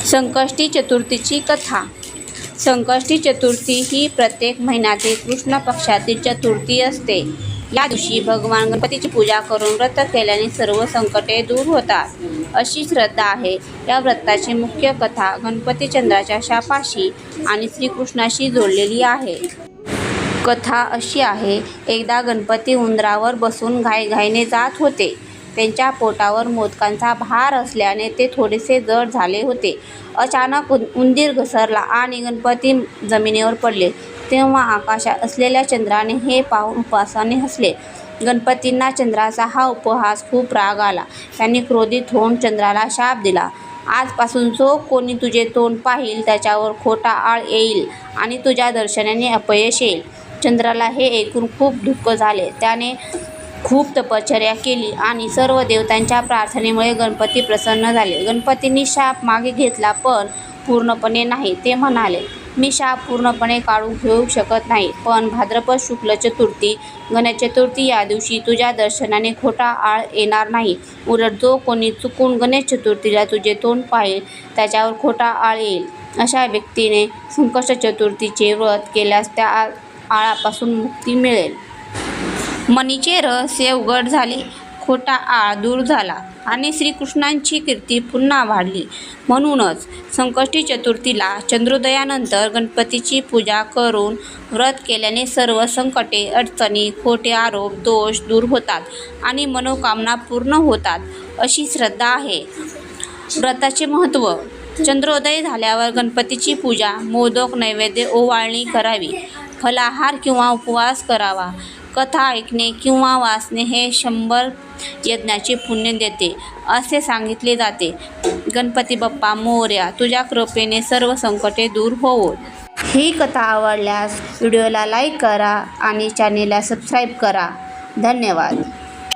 संकष्टी चतुर्थीची कथा. संकष्टी चतुर्थी ही प्रत्येक महिन्यातील कृष्ण पक्षातील चतुर्थी असते. या दिवशी भगवान गणपतीची पूजा करून व्रत केल्याने सर्व संकटे दूर होतात, अशी श्रद्धा आहे. या व्रताची मुख्य कथा गणपती चंद्राच्या शापाशी आणि श्रीकृष्णाशी जोडलेली आहे. कथा अशी आहे, एकदा गणपती उंदरावर बसून घाईघाईने जात होते. त्यांच्या पोटावर मोदकांचा भार असल्याने ते थोडेसे जड झाले होते. अचानक उंदीर घसरला आणि गणपती जमिनीवर पडले. तेव्हा आकाशात असलेल्या चंद्राने हे पाहून उपहासाने हसले. गणपतींना चंद्राचा हा उपहास खूप राग आला. त्यांनी क्रोधित होऊन चंद्राला शाप दिला. आजपासून जो कोणी तुझे तोंड पाहील त्याच्यावर खोटा आळ येईल आणि तुझ्या दर्शनाने अपयश येईल. चंद्राला हे ऐकून खूप दुःख झाले. त्याने खूप तपश्चर्या केली आणि सर्व देवतांच्या प्रार्थनेमुळे गणपती प्रसन्न झाले. गणपतींनी शाप मागे घेतला, पण पूर्णपणे नाही. ते म्हणाले, मी शाप पूर्णपणे काढून घेऊ शकत नाही, पण भाद्रपद शुक्ल चतुर्थी गणेश चतुर्थी या दिवशी तुझ्या दर्शनाने खोटा आळ येणार नाही. उलट जो कोणी चुकून गणेश चतुर्थीला तुझे तोंड पाहील त्याच्यावर खोटा आळ येईल. अशा व्यक्तीने संकष्ट चतुर्थीचे व्रत केल्यास त्या आळापासून मुक्ती मिळेल. मनीचे रहस्य उघड झाले, खोटा आळ दूर झाला आणि श्रीकृष्णांची कीर्ती पुन्हा वाढली. म्हणूनच संकष्टी चतुर्थीला चंद्रोदयानंतर गणपतीची पूजा करून व्रत केल्याने सर्व संकटे, अडचणी, खोटे आरोप, दोष दूर होतात आणि मनोकामना पूर्ण होतात, अशी श्रद्धा आहे. व्रताचे महत्त्व. चंद्रोदय झाल्यावर गणपतीची पूजा, मोदक नैवेद्य ओवाळणी करावी. फलाहार किंवा उपवास करावा. कथा ऐकणे किंवा वाचणे हे 100 यज्ञाचे पुण्य देते, असे सांगितले जाते. गणपती बाप्पा मोरया, तुझ्या कृपेने सर्व संकटे दूर होवोत. ही कथा आवडल्यास व्हिडिओला लाईक करा आणि चॅनेलला सबस्क्राईब करा. धन्यवाद.